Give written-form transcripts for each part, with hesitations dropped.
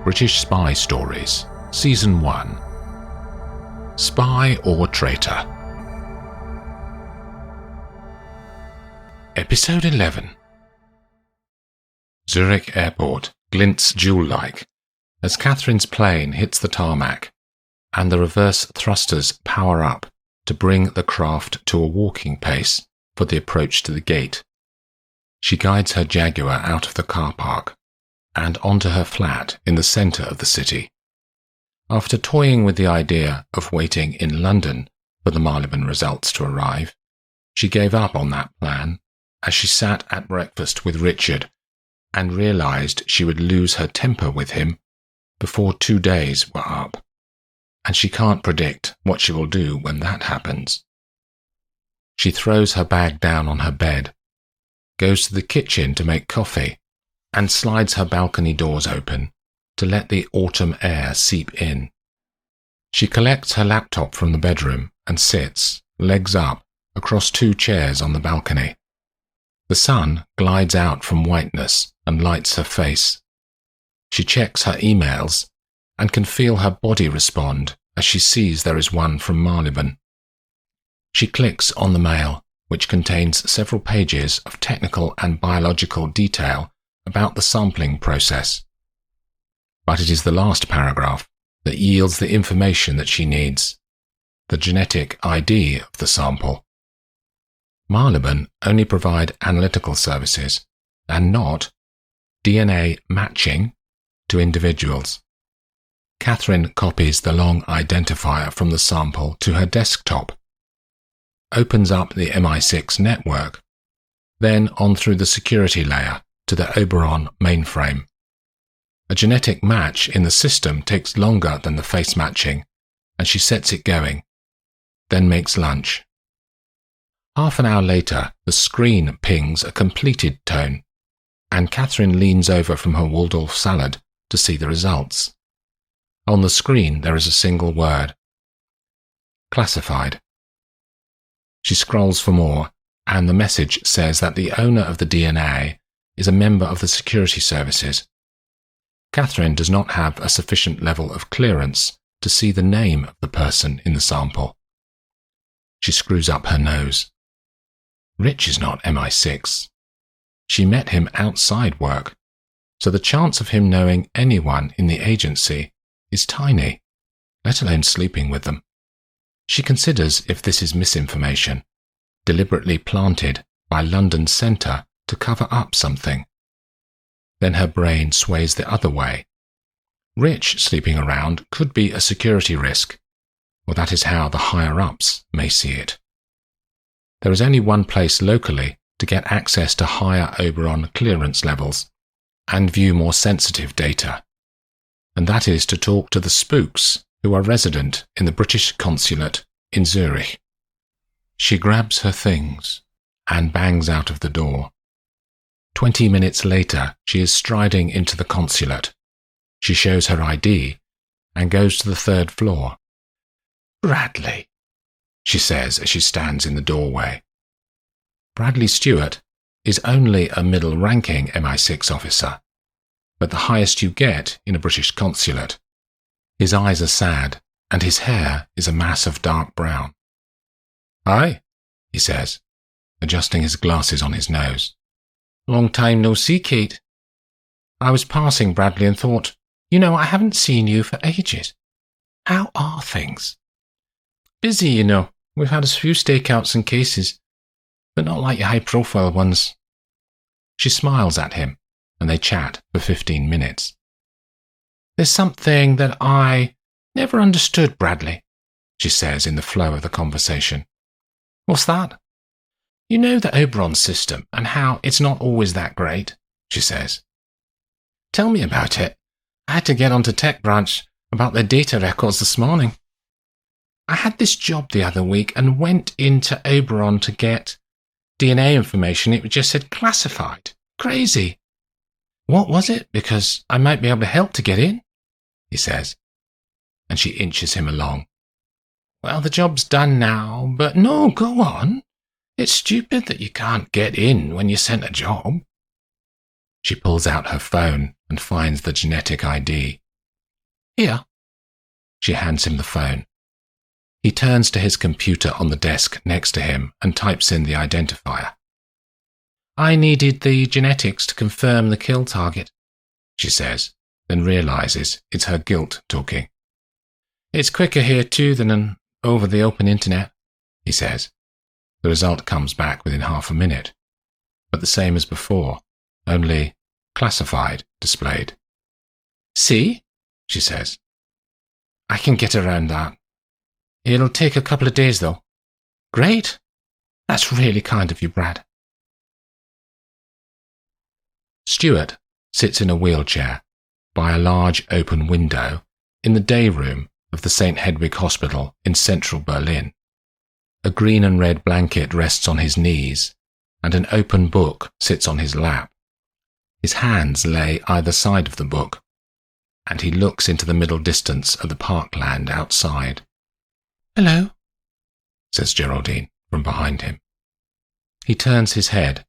British Spy Stories, Season 1. Spy or Traitor. Episode 11. Zurich Airport glints jewel-like as Catherine's plane hits the tarmac and the reverse thrusters power up to bring the craft to a walking pace for the approach to the gate. She guides her Jaguar out of the car park and onto her flat in the centre of the city. After toying with the idea of waiting in London for the Marylebone results to arrive, she gave up on that plan as she sat at breakfast with Richard and realised she would lose her temper with him before 2 days were up, and she can't predict what she will do when that happens. She throws her bag down on her bed, goes to the kitchen to make coffee, and slides her balcony doors open to let the autumn air seep in. She collects her laptop from the bedroom and sits, legs up, across 2 chairs on the balcony. The sun glides out from whiteness and lights her face. She checks her emails and can feel her body respond as she sees there is one from Marylebone. She clicks on the mail, which contains several pages of technical and biological detail about the sampling process. But it is the last paragraph that yields the information that she needs, the genetic ID of the sample. Marylebone only provide analytical services and not DNA matching to individuals. Catherine copies the long identifier from the sample to her desktop, opens up the MI6 network, then on through the security layer to the Oberon mainframe. A genetic match in the system takes longer than the face matching, and she sets it going, then makes lunch. Half an hour later, the screen pings a completed tone, and Catherine leans over from her Waldorf salad to see the results. On the screen there is a single word: classified. She scrolls for more, and the message says that the owner of the DNA is a member of the security services. Catherine does not have a sufficient level of clearance to see the name of the person in the sample. She screws up her nose. Rich is not MI6. She met him outside work, so the chance of him knowing anyone in the agency is tiny, let alone sleeping with them. She considers if this is misinformation, deliberately planted by London Centre to cover up something. Then her brain sways the other way. Rich sleeping around could be a security risk, or that is how the higher-ups may see it. There is only one place locally to get access to higher Oberon clearance levels and view more sensitive data, and that is to talk to the spooks who are resident in the British consulate in Zurich. She grabs her things and bangs out of the door. 20 minutes later, she is striding into the consulate. She shows her ID and goes to the 3rd floor. "Bradley," she says as she stands in the doorway. Bradley Stewart is only a middle-ranking MI6 officer, but the highest you get in a British consulate. His eyes are sad, and his hair is a mass of dark brown. "Hi," he says, adjusting his glasses on his nose. "Long time no see, Kate. I was passing Bradley and thought, I haven't seen you for ages. How are things?" "Busy, We've had a few stakeouts and cases, but not like your high-profile ones." She smiles at him, and they chat for 15 minutes. "There's something that I never understood, Bradley," she says in the flow of the conversation. "What's that?" "You know the Oberon system and how it's not always that great," she says. "Tell me about it. I had to get onto Tech Branch about their data records this morning. I had this job the other week and went into Oberon to get DNA information. It just said classified. Crazy. What was it? Because I might be able to help to get in," he says, and she inches him along. "Well, the job's done now, but no, go on. It's stupid that you can't get in when you're sent a job." She pulls out her phone and finds the genetic ID Here." She hands him the phone. He turns to his computer on the desk next to him and types in the identifier. "I needed the genetics to confirm the kill target," she says, then realizes it's her guilt talking. "It's quicker here too than over the open internet," he says. The result comes back within half a minute, but the same as before, only classified displayed. "See?" she says. "I can get around that. It'll take a couple of days, though." "Great. That's really kind of you, Brad." Stuart sits in a wheelchair by a large open window in the day room of the St. Hedwig Hospital in central Berlin. A green and red blanket rests on his knees, and an open book sits on his lap. His hands lay either side of the book, and he looks into the middle distance of the parkland outside. "Hello," says Geraldine from behind him. He turns his head,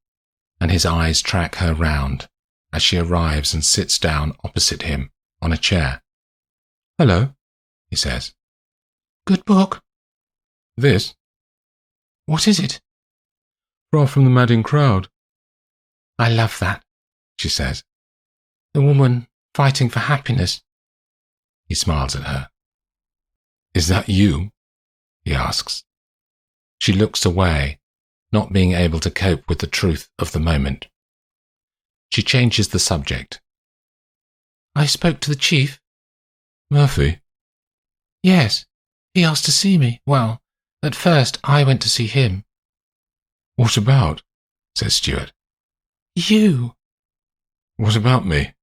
and his eyes track her round as she arrives and sits down opposite him on a chair. "Hello," he says. "Good book." "This? "What is it?" Far from the Madding Crowd." "I love that," she says. "The woman fighting for happiness." He smiles at her. "Is that you?" he asks. She looks away, not being able to cope with the truth of the moment. She changes the subject. "I spoke to the chief." "Murphy?" "Yes. He asked to see me. Well, at first I went to see him." "What about?" says Stuart. "You." "What about me?"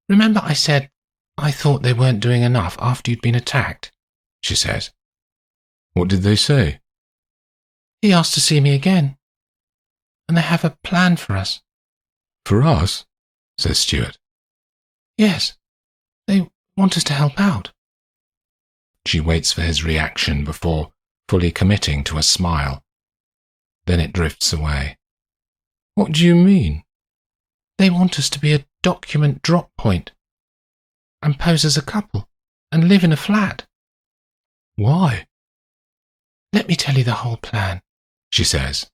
"Remember I said I thought they weren't doing enough after you'd been attacked?" she says. "What did they say?" "He asked to see me again. And they have a plan for us." "For us?" says Stuart. "Yes. They want us to help out." She waits for his reaction before fully committing to a smile. Then it drifts away. "What do you mean?" "They want us to be a document drop point and pose as a couple and live in a flat." "Why?" "Let me tell you the whole plan," she says,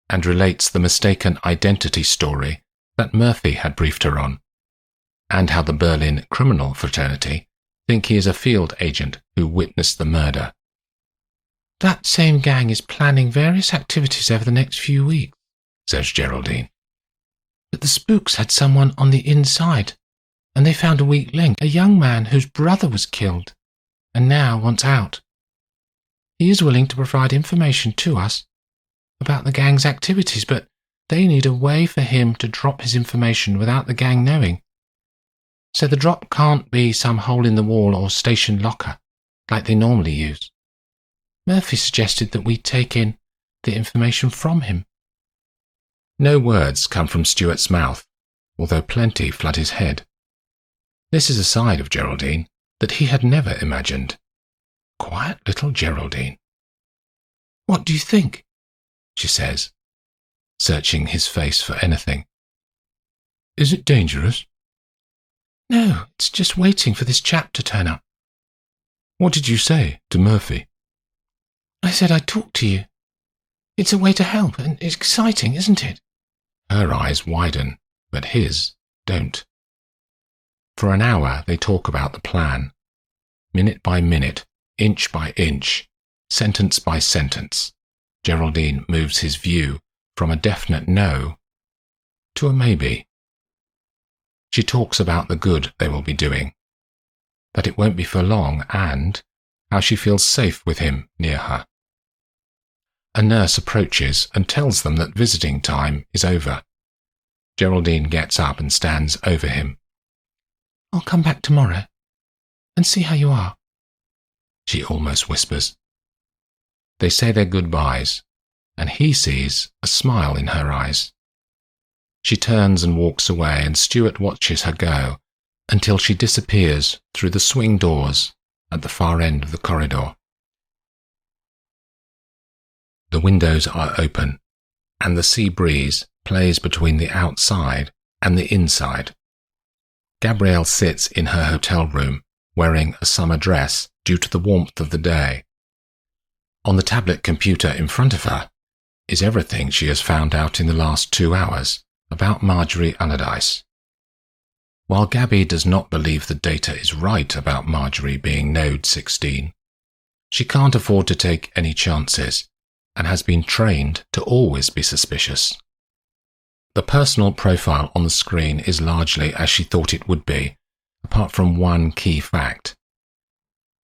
and relates the mistaken identity story that Murphy had briefed her on, and how the Berlin criminal fraternity think he is a field agent who witnessed the murder. "That same gang is planning various activities over the next few weeks," says Geraldine. "But the spooks had someone on the inside, and they found a weak link, a young man whose brother was killed, and now wants out. He is willing to provide information to us about the gang's activities, but they need a way for him to drop his information without the gang knowing. So the drop can't be some hole in the wall or station locker, like they normally use. Murphy suggested that we take in the information from him." No words come from Stuart's mouth, although plenty flood his head. This is a side of Geraldine that he had never imagined. Quiet little Geraldine. "What do you think?" she says, searching his face for anything. "Is it dangerous?" "No, it's just waiting for this chap to turn up." "What did you say to Murphy?" "I said I'd talk to you. It's a way to help, and it's exciting, isn't it?" Her eyes widen, but his don't. For an hour they talk about the plan, minute by minute, inch by inch, sentence by sentence. Geraldine moves his view from a definite no to a maybe. She talks about the good they will be doing, that it won't be for long, and how she feels safe with him near her. A nurse approaches and tells them that visiting time is over. Geraldine gets up and stands over him. "I'll come back tomorrow and see how you are," she almost whispers. They say their goodbyes, and he sees a smile in her eyes. She turns and walks away, and Stuart watches her go until she disappears through the swing doors at the far end of the corridor. The windows are open, and the sea breeze plays between the outside and the inside. Gabrielle sits in her hotel room wearing a summer dress due to the warmth of the day. On the tablet computer in front of her is everything she has found out in the last 2 hours about Marjorie Allardyce. While Gabby does not believe the data is right about Marjorie being Node 16, she can't afford to take any chances and has been trained to always be suspicious. The personal profile on the screen is largely as she thought it would be, apart from one key fact.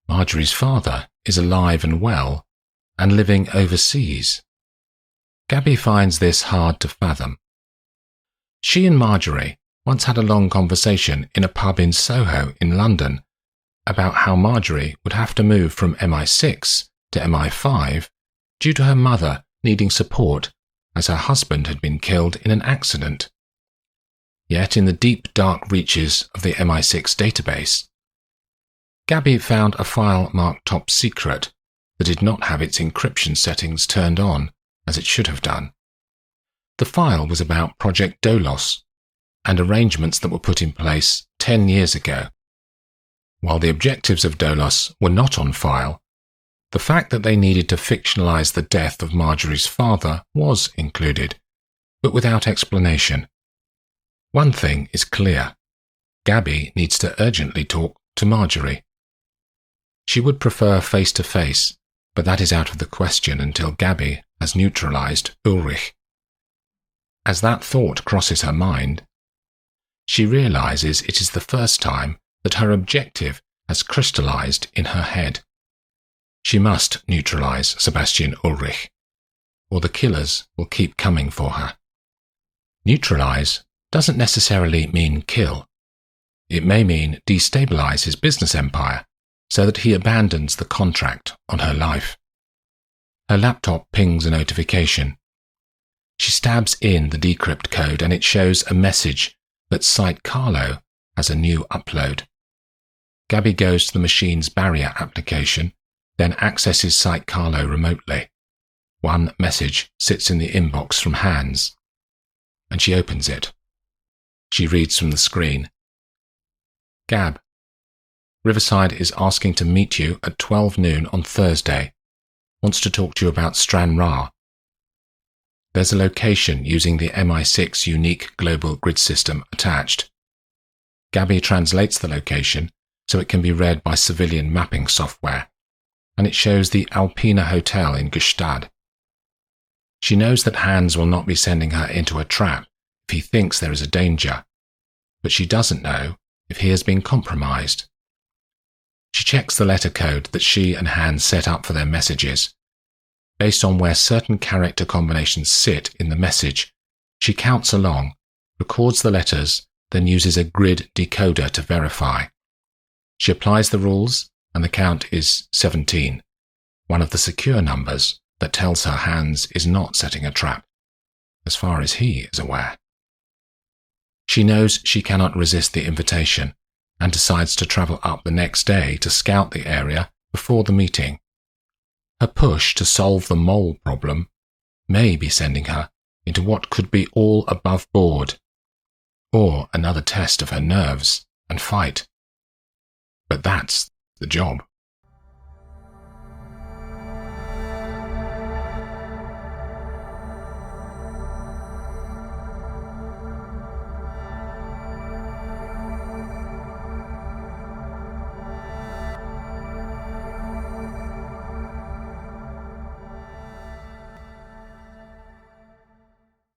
Marjorie's father is alive and well and living overseas. Gabby finds this hard to fathom. She and Marjorie once had a long conversation in a pub in Soho in London about how Marjorie would have to move from MI6 to MI5 due to her mother needing support as her husband had been killed in an accident. Yet in the deep dark reaches of the MI6 database, Gabby found a file marked top secret that did not have its encryption settings turned on as it should have done. The file was about Project Dolos and arrangements that were put in place 10 years ago. While the objectives of Dolos were not on file, the fact that they needed to fictionalize the death of Marjorie's father was included, but without explanation. One thing is clear. Gabby needs to urgently talk to Marjorie. She would prefer face-to-face, but that is out of the question until Gabby has neutralized Ulrich. As that thought crosses her mind, she realizes it is the first time that her objective has crystallized in her head. She must neutralize Sebastian Ulrich, or the killers will keep coming for her. Neutralize doesn't necessarily mean kill. It may mean destabilize his business empire so that he abandons the contract on her life. Her laptop pings a notification. She stabs in the decrypt code and it shows a message that Site Carlo has a new upload. Gabby goes to the machine's barrier application, then accesses Site Carlo remotely. One message sits in the inbox from Hans, and she opens it. She reads from the screen. Gab, Riverside is asking to meet you at 12 noon on Thursday. Wants to talk to you about Stran Ra. There's a location using the MI6 unique global grid system attached. Gabby translates the location so it can be read by civilian mapping software, and it shows the Alpina Hotel in Gstaad. She knows that Hans will not be sending her into a trap if he thinks there is a danger, but she doesn't know if he has been compromised. She checks the letter code that she and Hans set up for their messages. Based on where certain character combinations sit in the message, she counts along, records the letters, then uses a grid decoder to verify. She applies the rules, and the count is 17, one of the secure numbers that tells her Hans is not setting a trap, as far as he is aware. She knows she cannot resist the invitation, and decides to travel up the next day to scout the area before the meeting. Her push to solve the mole problem may be sending her into what could be all above board, or another test of her nerves and fight. But that's the job.